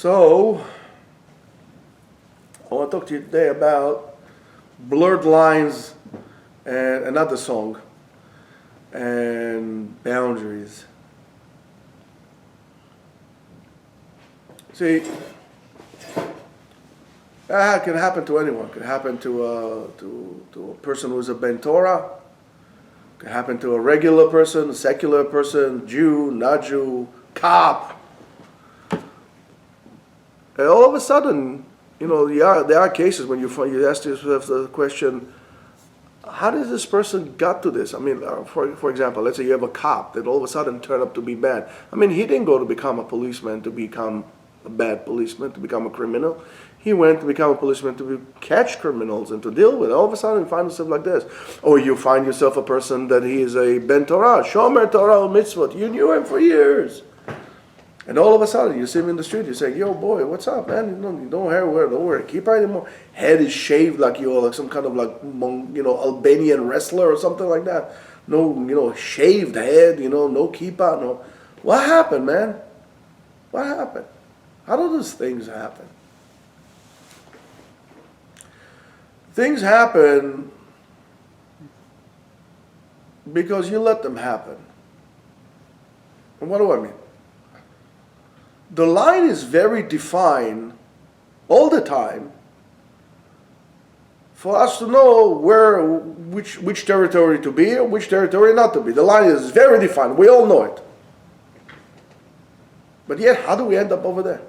So, I want to talk to you today about blurred lines and another song and boundaries. See, that can happen to anyone. It can happen to a person who's a Ben Torah. It can happen to a regular person, a secular person, Jew, not Jew, cop. And all of a sudden, there are cases when you ask yourself the question, how did this person got to this? I mean, for example, let's say you have a cop that all of a sudden turned up to be bad. I mean, he didn't go to become a policeman to become a bad policeman, to become a criminal. He went to become a policeman to catch criminals and to deal with it. All of a sudden you find yourself like this. Or you find yourself a person that he is a Ben Torah, Shomer Torah Mitzvot. You knew him for years. And all of a sudden you see him in the street, you say, yo boy, what's up, man? You don't wear a kippah anymore. Head is shaved like you're like some kind of Albanian wrestler or something like that. No, shaved head, no kippah, no. What happened, man? What happened? How do those things happen? Things happen because you let them happen. And what do I mean? The line is very defined all the time for us to know which territory to be or which territory not to be. The line is very defined. We all know it. But yet, how do we end up over there?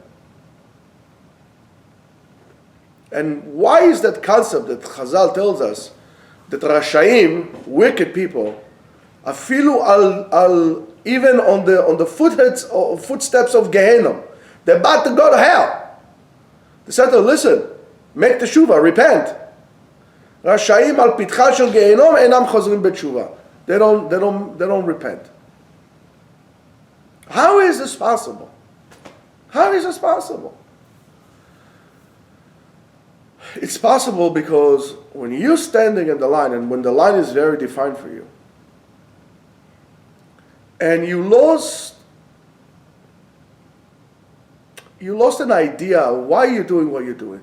And why is that concept that Chazal tells us that Rashaim, wicked people, afilu even on the footsteps of Gehenna, they're about to go to hell. They said to listen, make the teshuva, repent. Rashaim al pitcha shel Gehenom enam chozrim b'teshuva. They don't repent. How is this possible? How is this possible? It's possible because when you're standing in the line, and when the line is very defined for you, and you lost an idea why you're doing what you're doing.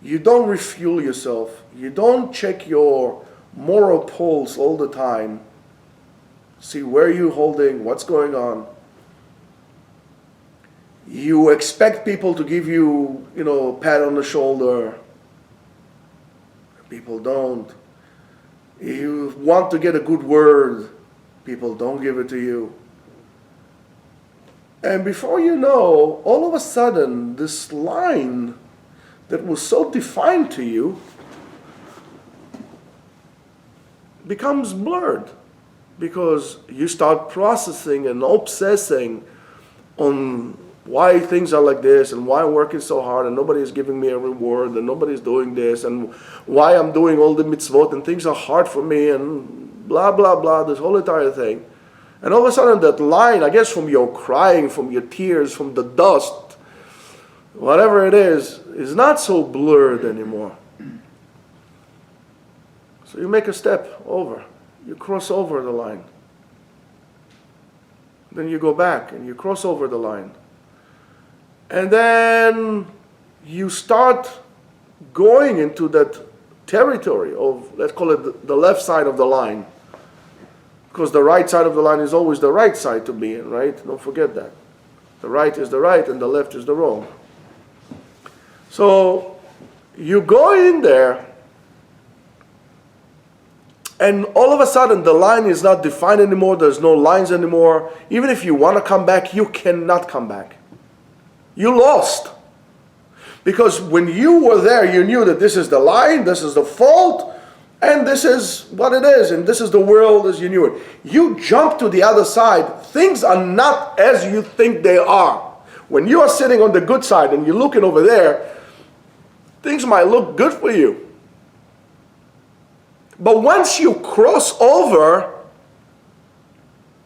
You don't refuel yourself. You don't check your moral pulse all the time. See where you're holding, what's going on. You expect people to give you, a pat on the shoulder. People don't. You want to get a good word. People don't give it to you. And before you know, all of a sudden, this line that was so defined to you becomes blurred because you start processing and obsessing on why things are like this and why I'm working so hard and nobody is giving me a reward and nobody's doing this and why I'm doing all the mitzvot and things are hard for me and blah, blah, blah, this whole entire thing. And all of a sudden that line, I guess from your crying, from your tears, from the dust, whatever it is not so blurred anymore. So you make a step over. You cross over the line. Then you go back and you cross over the line. And then you start going into that territory of, let's call it the left side of the line. Because the right side of the line is always the right side to be in, right? Don't forget that. The right is the right and the left is the wrong. So you go in there and all of a sudden the line is not defined anymore. There's no lines anymore. Even if you want to come back, you cannot come back. You lost. Because when you were there, you knew that this is the line, this is the fault, and this is what it is, and this is the world as you knew it. You jump to the other side, things are not as you think they are. When you are sitting on the good side and you're looking over there, things might look good for you. But once you cross over,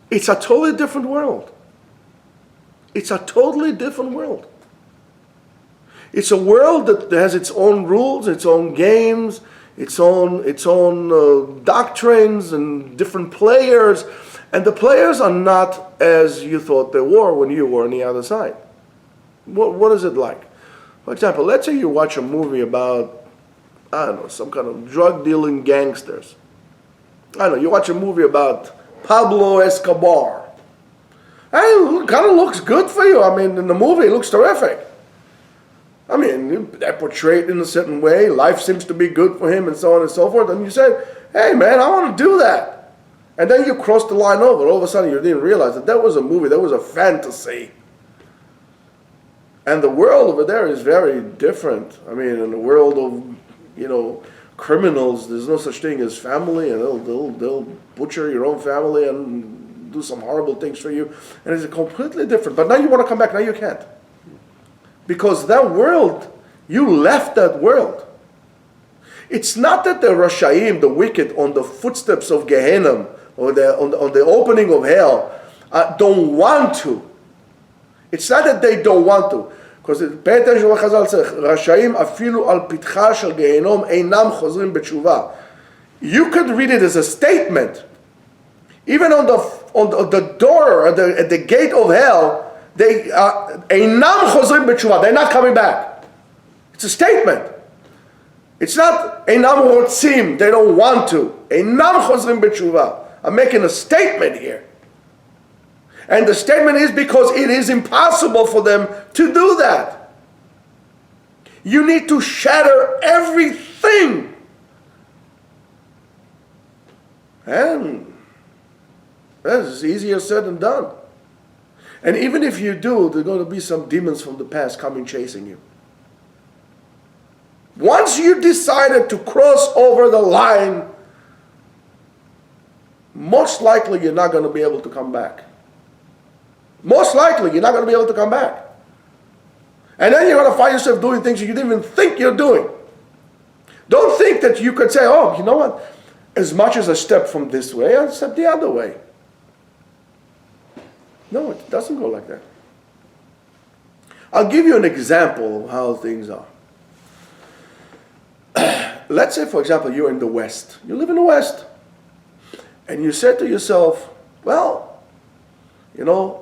it's a totally different world. It's a totally different world. It's a world that has its own rules, its own games, its own doctrines and different players. And the players are not as you thought they were when you were on the other side. What is it like? For example, let's say you watch a movie about, I don't know, some kind of drug dealing gangsters. I don't know, you watch a movie about Pablo Escobar. And it kind of looks good for you. I mean, in the movie, it looks terrific. I mean, they're portrayed in a certain way. Life seems to be good for him and so on and so forth. And you say, hey, man, I want to do that. And then you cross the line over. All of a sudden, you didn't realize that was a movie. That was a fantasy. And the world over there is very different. I mean, in the world of, criminals, there's no such thing as family. And they'll butcher your own family and do some horrible things for you. And it's completely different. But now you want to come back. Now you can't. Because that world, you left that world. It's not that the Rashayim, the wicked, on the footsteps of Gehenna, or on the opening of hell, don't want to. It's not that they don't want to. Because pay attention to what Chazal says, Rashayim afilu al pitcha shel Gehenom einam chozrim b'tshuva. You could read it as a statement. Even on the door, at the gate of hell, they einam chozrim b'tshuva. They're not coming back. It's a statement. It's not einam rotzim. They don't want to. Einam chozrim b'tshuva. I'm making a statement here. And the statement is because it is impossible for them to do that. You need to shatter everything. And that's easier said than done. And even if you do, there are going to be some demons from the past coming chasing you. Once you decided to cross over the line, most likely you're not going to be able to come back. Most likely you're not going to be able to come back. And then you're going to find yourself doing things you didn't even think you're doing. Don't think that you could say, oh, you know what? As much as I step from this way, I'll step the other way. No, it doesn't go like that. I'll give you an example of how things are. Let's say, for example, you're in the West. You live in the West. And you said to yourself, well,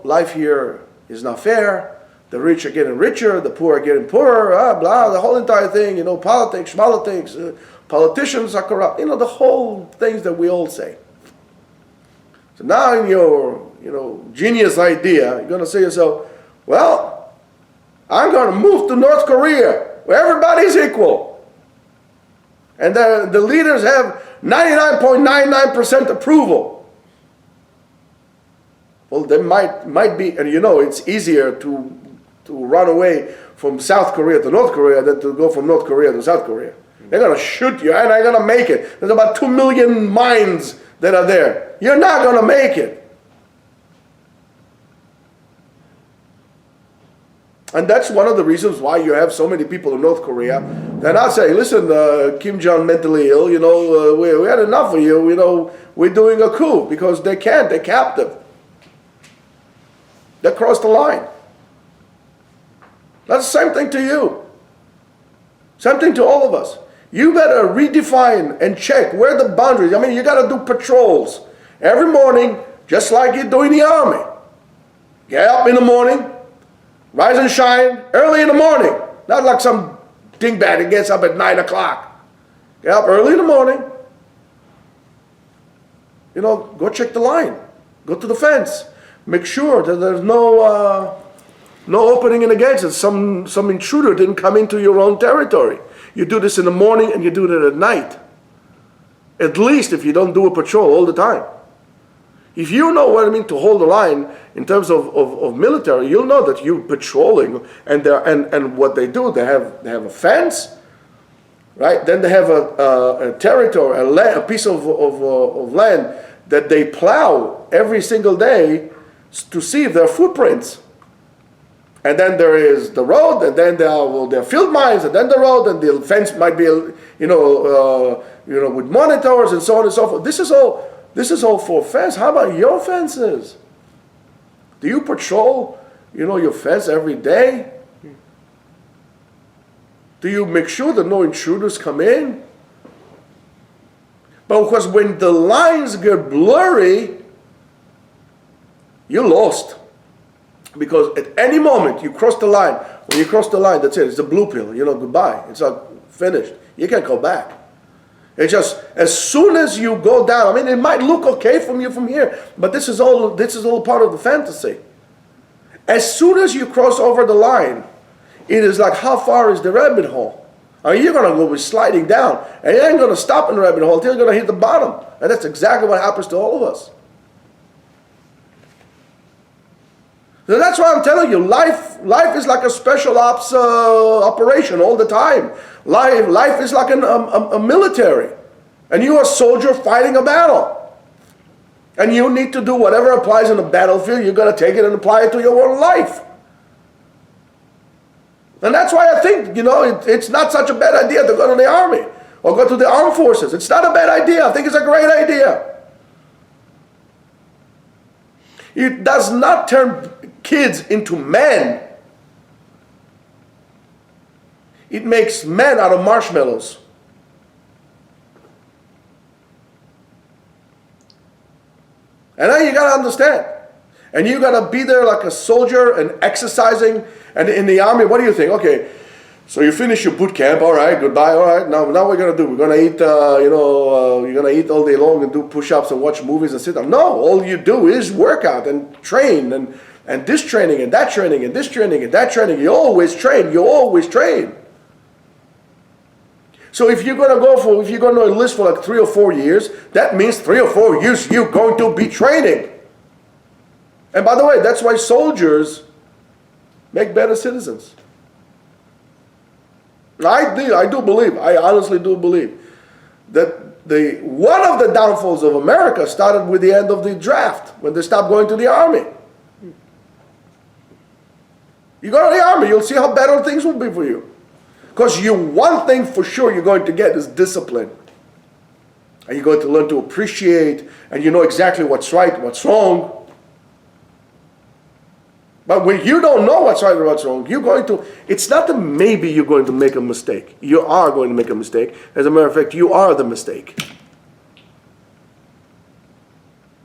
life here is not fair. The rich are getting richer, the poor are getting poorer, blah, the whole entire thing, politics, politicians are corrupt, the whole things that we all say. So now in your, genius idea, you're going to say to yourself, well, I'm going to move to North Korea, where everybody's equal. And the leaders have 99.99% approval. Well, there might be, and it's easier to run away from South Korea to North Korea than to go from North Korea to South Korea. They're going to shoot you, and they're going to make it. There's about 2 million mines that are there. You're not going to make it. And that's one of the reasons why you have so many people in North Korea that are saying, listen, Kim Jong mentally ill, we had enough of you, we're doing a coup, because they can't, they're captive. They crossed the line. That's the same thing to you. Same thing to all of us. You better redefine and check where the boundaries. I mean, you got to do patrols every morning, just like you do in the army. Get up in the morning, rise and shine early in the morning. Not like some dingbat that gets up at 9 o'clock. Get up early in the morning. Go check the line. Go to the fence. Make sure that there's no opening in the gates, that some intruder didn't come into your own territory. You do this in the morning and you do it at night. At least if you don't do a patrol all the time. If you know what I mean to hold the line in terms of military, you'll know that you're patrolling, and what they do, they have a fence, right? Then they have a territory, a piece of land that they plow every single day to see if there are footprints. And then there is the road, and then there are field mines, and then the road, and the fence might be, with monitors and so on and so forth. This is all for fence. How about your fences? Do you patrol, your fence every day? Do you make sure that no intruders come in? But because when the lines get blurry, you're lost. Because at any moment you cross the line, when you cross the line, that's it. It's a blue pill. Goodbye. It's like finished. You can't go back. It's just as soon as you go down. I mean, it might look okay from you from here, but this is all part of the fantasy. As soon as you cross over the line, it is like, how far is the rabbit hole? I mean, you're going to go sliding down, and you ain't going to stop in the rabbit hole until you're going to hit the bottom. And that's exactly what happens to all of us. So that's why I'm telling you, life is like a special ops operation all the time. Life is like a military. And you're a soldier fighting a battle. And you need to do whatever applies in the battlefield. You're going to take it and apply it to your own life. And that's why I think, it's not such a bad idea to go to the army or go to the armed forces. It's not a bad idea. I think it's a great idea. It does not turn kids into men. It makes men out of marshmallows. And then you got to understand. And you got to be there like a soldier and exercising. And in the army, what do you think? Okay, so you finish your boot camp. All right, goodbye. All right, now what we're going to do? We're going to eat, you're going to eat all day long and do push-ups and watch movies and sit down. No, all you do is work out and train and this training and that training and this training and that training. You always train. You always train. So if you're going to enlist for like 3 or 4 years, that means 3 or 4 years you're going to be training. And by the way, that's why soldiers make better citizens. I do believe, I honestly do believe, that one of the downfalls of America started with the end of the draft, when they stopped going to the army. You go to the army, you'll see how better things will be for you. Because one thing for sure you're going to get is discipline. And you're going to learn to appreciate, and you know exactly what's right, what's wrong. But when you don't know what's right or what's wrong, it's not that maybe you're going to make a mistake. You are going to make a mistake. As a matter of fact, you are the mistake.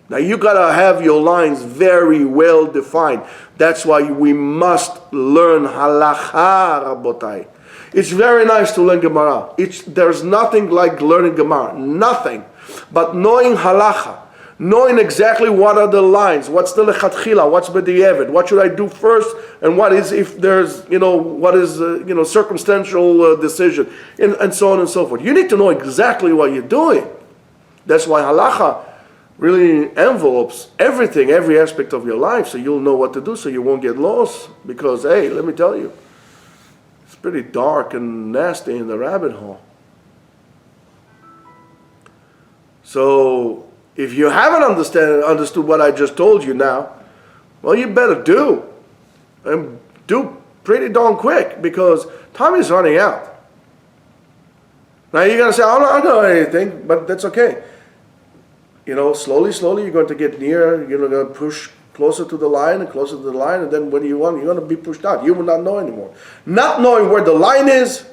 Now you got to have your lines very well defined. That's why we must learn halakha, rabotai. It's very nice to learn Gemara. There's nothing like learning Gemara. Nothing. But knowing halakha, knowing exactly what are the lines, what's the lechatchila, what's b'di'evet, what should I do first, and what is if there's, what is, circumstantial decision, and so on and so forth. You need to know exactly what you're doing. That's why halacha really envelopes everything, every aspect of your life, so you'll know what to do, so you won't get lost. Because, hey, let me tell you, it's pretty dark and nasty in the rabbit hole. So, if you haven't understood what I just told you now, well, you better do. And do pretty darn quick, because time is running out. Now you're going to say, I don't know anything, but that's okay. Slowly, you're going to get near, you're going to push closer to the line and closer to the line, and then when you're going to be pushed out. You will not know anymore. Not knowing where the line is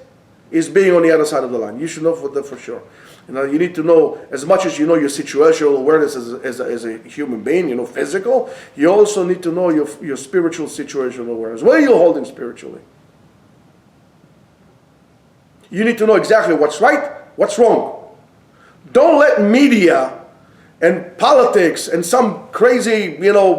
being on the other side of the line. You should know for sure. You need to know, as much as you know your situational awareness as a human being, physical, you also need to know your spiritual situational awareness. Where are you holding spiritually? You need to know exactly what's right, what's wrong. Don't let media and politics and some crazy,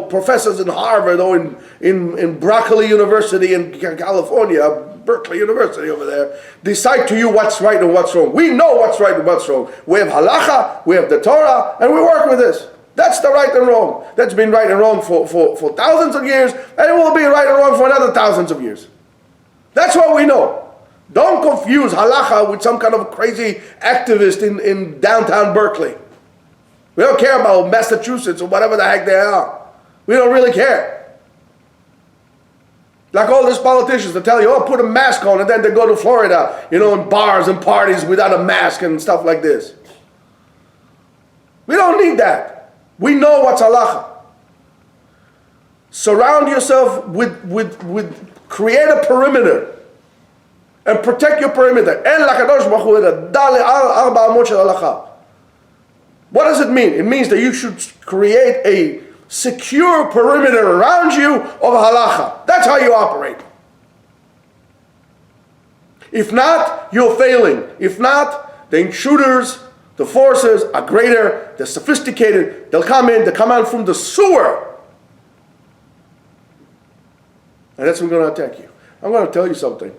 professors in Harvard or in Broccoli University in California, Berkeley University over there, decide to you what's right and what's wrong. We know what's right and what's wrong. We have halacha, we have the Torah, and we work with this. That's the right and wrong. That's been right and wrong for thousands of years, and it will be right and wrong for another thousands of years. That's what we know. Don't confuse halacha with some kind of crazy activist in downtown Berkeley. We don't care about Massachusetts or whatever the heck they are. We don't really care. Like all these politicians that tell you, put a mask on, and then they go to Florida, in bars and parties without a mask and stuff like this. We don't need that. We know what's halacha. Surround yourself with create a perimeter and protect your perimeter. What does it mean? It means that you should create a secure perimeter around you of halacha. That's how you operate. If not, you're failing. If not, the intruders, the forces are greater, they're sophisticated, they'll come out from the sewer. And that's when they're going to attack you. I'm going to tell you something.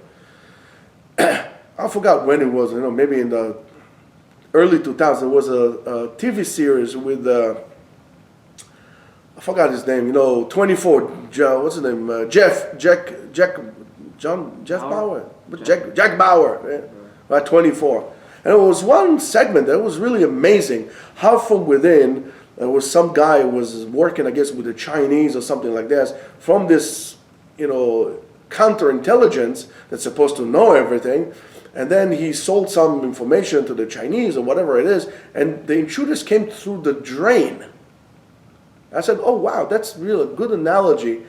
I forgot when it was, maybe in the early 2000s, there was a TV series with, I forgot his name, 24, what's his name? Jack Bauer? Jack Bauer, right? 24. And it was one segment that was really amazing, how from within, there was some guy who was working, I guess, with the Chinese or something like this, from this, counterintelligence that's supposed to know everything, and then he sold some information to the Chinese or whatever it is, and the intruders came through the drain. I said, oh wow, that's really a good analogy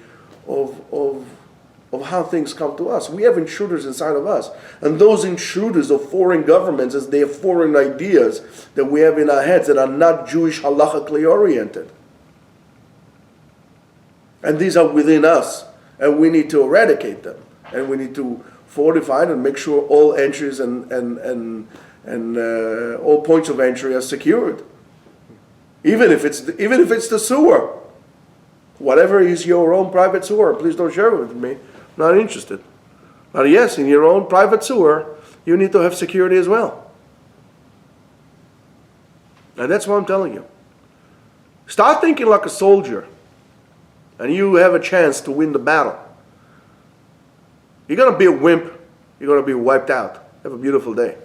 of how things come to us. We have intruders inside of us, and those intruders of foreign governments is their foreign ideas that we have in our heads that are not Jewish halachically oriented. And these are within us, and we need to eradicate them, and we need to fortify and make sure all entries and all points of entry are secured. Even if it's the sewer, whatever is your own private sewer, please don't share it with me. I'm not interested. But yes, in your own private sewer, you need to have security as well. And that's what I'm telling you. Start thinking like a soldier, and you have a chance to win the battle. You're going to be a wimp. You're going to be wiped out. Have a beautiful day.